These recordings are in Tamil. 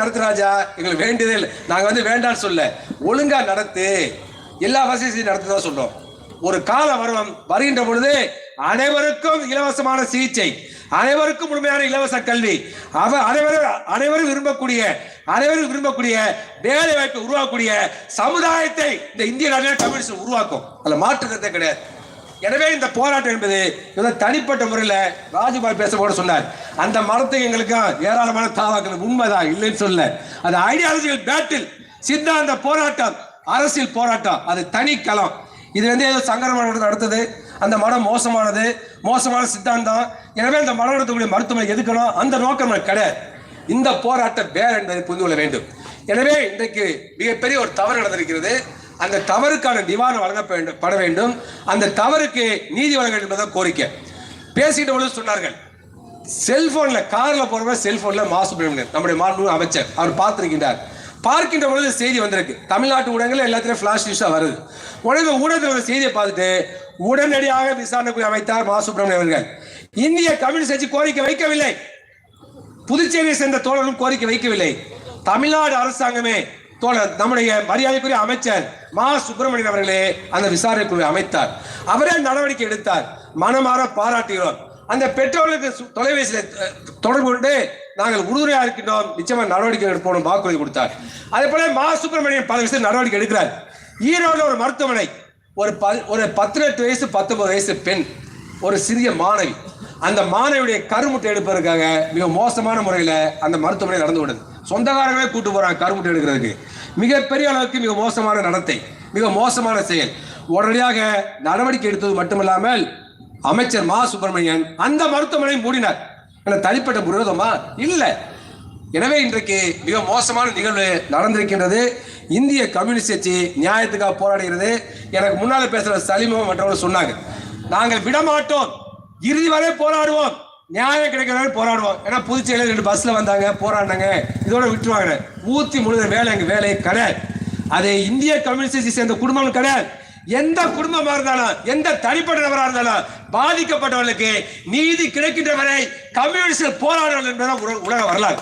நடத்து ராஜா, எங்களுக்கு வேண்டியதே இல்லை, நாங்கள் வந்து வேண்டான்னு சொல்ல, ஒழுங்கா நடத்து, எல்லா வசதியும் நடத்து தான் சொல்றோம். ஒரு கால வரும் வருகின்ற பொழுது அனைவருக்கும் இலவசமான சிகிச்சை, அனைவருக்கும் முழுமையான இலவச கல்வி, அனைவரும் விரும்பக்கூடிய வேலை வாய்ப்பை உருவாக்கக்கூடிய சமுதாயத்தை இந்த இந்திய நாட்டில் கம்யூனிஸ்ட் உருவாக்கும். அதில் மாற்றுக்கிறதே கிடையாது. எனவே இந்த போராட்டம் என்பது தனிப்பட்ட முறையில் ராஜ்பாய் பேசப்போது சொன்னார், அந்த மரத்தை எங்களுக்கு ஏராளமான தாவாக்கள் உண்மைதான், இல்லைன்னு சொல்ல. அது ஐடியாலஜிக்கல் பேட்டில், சித்தாந்த போராட்டம், அரசியல் போராட்டம், அது தனி களம். இது வந்து ஏதோ சங்கரமடம் நடத்தது, அந்த மடம் மோசமான சித்தாந்தம். எனவே அந்த மடம் நடத்தக்கூடிய மருத்துவமனை எதுக்கணும், அந்த நோக்கம் கிடையாது. இந்த போராட்டம் வேற என்பதை புரிந்து கொள்ள வேண்டும். எனவே இன்றைக்கு மிகப்பெரிய ஒரு தவறு நடந்திருக்கிறது. அந்த தவறுக்கான நிவாரணம் வழங்கப்பட வேண்டும். அந்த தவறுக்கு நீதி வழங்க என்பதை கோரிக்கை. பேசிக்கிட்ட பொழுது சொன்னார்கள், செல்போன்ல கார்ல போறவங்க செல்போன்ல மாசுபடுகிறார். நம்முடைய மாண்புமிகு அமைச்சர் அவர் பார்த்திருக்கின்றார். பார்க்கின்ற பொழுது செய்தி வந்திருக்கு, தமிழ்நாட்டு ஊடகங்கள் எல்லாத்திலும் ஃபிளாஷ் நியூஸா வருது. உடனே ஊடகத்தில் ஒரு செய்தியை பார்த்துட்டு உடனடியாக விசாரணைக்கு அமைத்தார் மா சுப்பிரமணியன் அவர்கள். இந்திய கம்யூனிஸ்ட் கட்சி கோரிக்கை வைக்கவில்லை, புதுச்சேரியை சேர்ந்த தோழரும் கோரிக்கை வைக்கவில்லை. தமிழ்நாடு அரசாங்கமே தோழர் நம்முடைய மரியாதைக்குரிய அமைச்சர் மா சுப்பிரமணியன் அவர்களே அந்த விசாரணை குழுவை அமைத்தார். அவரே நடவடிக்கை எடுத்தார். மனமாற பாராட்டுகிறோம். அந்த பெற்றோர்களுக்கு தொலைபேசியில் தொடர்பு கொண்டு நாங்கள் உறுதுணையாக இருக்கின்றோம், நிச்சயமாக நடவடிக்கை எடுப்போம் வாக்குறுதி கொடுத்தார். அதே போல மா சுப்பிரமணியன் பல விஷயத்தில் நடவடிக்கை எடுக்கிறார். ஈரோடு ஒரு மருத்துவமனை, ஒரு 18 வயசு 19 வயசு பெண், ஒரு சிறிய மாணவி, அந்த மாணவியுடைய கருமுட்டை எடுப்பதற்காக மிக மோசமான முறையில் அந்த மருத்துவமனை நடந்து விடுது. சொந்தக்காரங்களே கூட்டு போறாங்க கருமுட்டை எடுக்கிறதுக்கு. மிகப்பெரிய அளவுக்கு மிக மோசமான நடத்தை, மிக மோசமான செயல். உடனடியாக நடவடிக்கை எடுத்தது மட்டுமல்லாமல் அமைச்சர் மா சுப்பிரமணியன் அந்த மருத்துவமனை மூடினார். தனிப்பட்ட விரோதமா இல்லை. எனவே இன்றைக்கு மிக மோசமான நிகழ்வு நடந்திருக்கின்றது. இந்திய கம்யூனிஸ்ட் கட்சி நியாயத்துக்காக போராடுகிறது. எனக்கு முன்னால் பேசுற சலீமும் மற்றவர்கள் சொன்னாங்க, நாங்கள் விடமாட்டோம், இறுதி வரை போராடுவோம், நியாயம் கிடைக்கிற போராடுவோம். ஏன்னா புதுச்சேரியில் 2 பஸ்ல வந்தாங்க, போராடினாங்க, இதோட விட்டுருவாங்க. ஊத்தி முழுத வேலை எங்க வேலை கிடையாது. அது இந்திய கம்யூனிஸ்ட் கட்சி சேர்ந்த குடும்பம் கிடையாது. எந்த குடும்பமா இருந்தாலும், எந்த தனிப்பட்ட நபராக இருந்தாலும் பாதிக்கப்பட்டவர்களுக்கு நீதி கிடைக்கின்ற வரை கம்யூனிஸ்ட் போராடுவார்கள் என்பதுதான் உலக வரலாறு.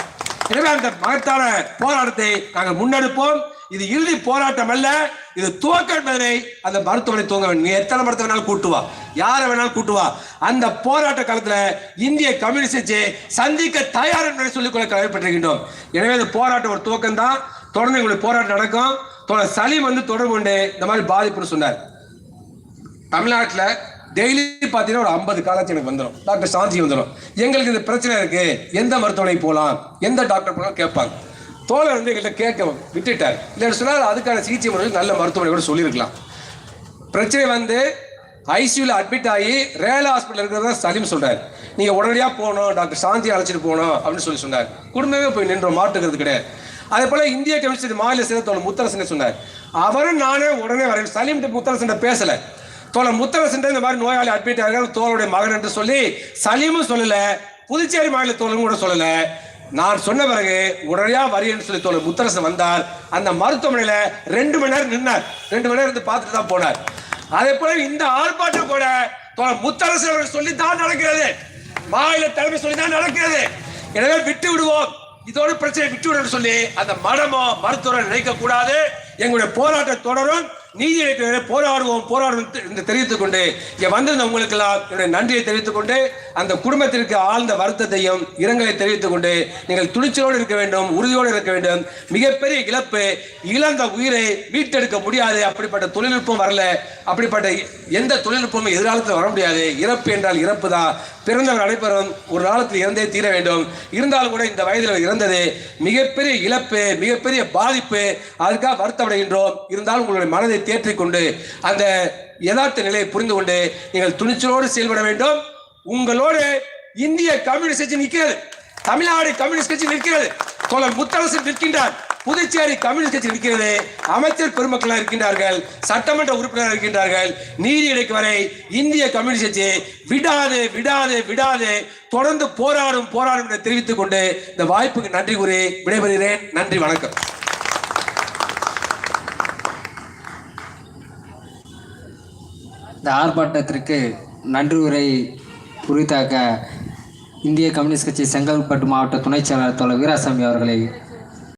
எனவே அந்த மகத்தான போராட்டத்தை நாங்கள் முன்னெடுப்போம். இது இறுதி போராட்டம் அல்ல, இது துவக்கம் என்பதனை அந்த மருத்துவமனை துவங்க வேண்டும். நீ எத்தனை மருத்துவ வேணாலும் கூட்டுவா, யாரை வேணாலும் கூட்டுவா. அந்த போராட்ட காலத்தில் இந்திய கம்யூனிஸ்ட் சந்திக்க தயார் என்பதை சொல்லிக்கொள்ள கடமைப்பட்டிருக்கின்றோம். எனவே இந்த போராட்டம் ஒரு துவக்கம் தான். தொடர்ந்து எங்களுடைய போராட்டம் நடக்கும். சலீம் வந்து தொடர்பு கொண்டு இந்த மாதிரி பாதிப்புன்னு சொன்னார். தமிழ்நாட்டில் டெய்லி பார்த்தீங்கன்னா ஒரு 50 காலேஜ் எனக்கு வந்துடும், டாக்டர் சாந்தி வந்துடும். எங்களுக்கு இந்த பிரச்சனை இருக்கு, எந்த மருத்துவமனை போகலாம், எந்த டாக்டர் போகலாம் கேட்பாங்க. தோழர் வந்து எங்கள்கிட்ட கேட்க விட்டுட்டார். இல்லைன்னு சொன்னால் அதுக்கான சிகிச்சை முறையில் நல்ல மருத்துவமனை கூட சொல்லியிருக்கலாம். பிரச்சனை வந்து ஐசியூவில் அட்மிட் ஆகி ரேலா ஹாஸ்பிட்டல் இருக்கிறதா சலீம் சொல்றாரு. நீங்க உடனடியாக போகணும், டாக்டர் சாந்தி அழைச்சிட்டு போகணும் அப்படின்னு சொல்லி சொன்னார். குடும்பமே போய் நின்றோம், மாட்டுக்கிறது கிடையாது. அதே போல இந்திய கம்யூனிஸ்ட் மாநில செயலர் தோழர் முத்தரசன் சொன்னார், அவரும் நானே உடனே வரேன். சலீம் முத்தரசன் பேசல, தோழர் முத்தரசன் இந்த மாதிரி நோயாளி அட்மிட் ஆகிறார், தோழருடைய மகன் என்று சொல்லி சலீமும் சொல்லல, புதுச்சேரி மாநில தோழரும் கூட சொல்லல. நான் சொன்ன பிறகு உடனடியாக வரேன்னு சொல்லி தோழர் முத்தரசன் வந்தார். அந்த மருத்துவமனையில 2 மணி நேரம் நின்னார், 2 மணி நேரம் இருந்து பார்த்துட்டு தான் போனார். அதே போல இந்த ஆர்ப்பாட்டம் கூட தோழர் முத்தரசன் அவர்கள் சொல்லித்தான் நடக்கிறது, மாநில தலைமை சொல்லித்தான் நடக்கிறது. எனவே விட்டு விடுவோம், இதோட பிரச்சனை விட்டு விட சொல்லி அந்த மடமோ மருத்துவரை நினைக்க கூடாது. எங்களுடைய போராட்டம் தொடரும், நீதி போராடுவோம் என்று தெரிவித்துக் கொண்டு இங்கே வந்திருந்த உங்களுக்கெல்லாம் என்னுடைய நன்றியை தெரிவித்துக் கொண்டு அந்த குடும்பத்திற்கு ஆழ்ந்த வருத்தத்தையும் இரங்கலை தெரிவித்துக் கொண்டு நீங்கள் துணிச்சலோடு இருக்க வேண்டும், உறுதியோடு இருக்க வேண்டும். மிகப்பெரிய இழப்பு, இழந்த உயிரை மீட்டெடுக்க முடியாது. அப்படிப்பட்ட தொழில்நுட்பம் வரல, அப்படிப்பட்ட எந்த தொழில்நுட்பமும் எதிர்காலத்தில் வர முடியாது. இறப்பு என்றால் இறப்பு தான். பிறந்தவர் அனைவரும் ஒரு காலத்தில் இறந்தே தீர வேண்டும். இருந்தாலும் கூட இந்த வயதில் இறந்தது மிகப்பெரிய இழப்பு, மிகப்பெரிய பாதிப்பு. அதுக்காக வருத்தப்படுகின்றோம். இருந்தாலும் உங்களுடைய மனதை தேற்றிக்கொண்டு அந்த யதார்த்த நிலையை புரிந்து கொண்டு நீங்கள் துணிச்சலோடு செயல்பட வேண்டும். உங்களோடு இந்திய கம்யூனிஸ்ட் கட்சி நிற்கிறது, தமிழ்நாடு கம்யூனிஸ்ட் கட்சி நிற்கிறது, தோழர் முத்தரசன் நிற்கின்றார், புதுச்சேரி கம்யூனிஸ்ட் கட்சி நிற்கிறது, அமைச்சர் பெருமக்கள் இருக்கின்றார்கள், சட்டமன்ற உறுப்பினர் இருக்கின்றார்கள். நீதி கிடைக்கும் வரை இந்திய கம்யூனிஸ்ட் கட்சி விடாது விடாது விடாது தொடர்ந்து போராடும் என தெரிவித்துக் கொண்டு இந்த வாய்ப்புக்கு நன்றி கூறி விடைபெறுகிறேன். நன்றி, வணக்கம். இந்த ஆர்ப்பாட்டத்திற்கு நன்றி உரை குறித்தாக்க இந்திய கம்யூனிஸ்ட் கட்சி செங்கல்பட்டு மாவட்ட துணைச் செயலாளர் தோழர் வீராசாமி அவர்களை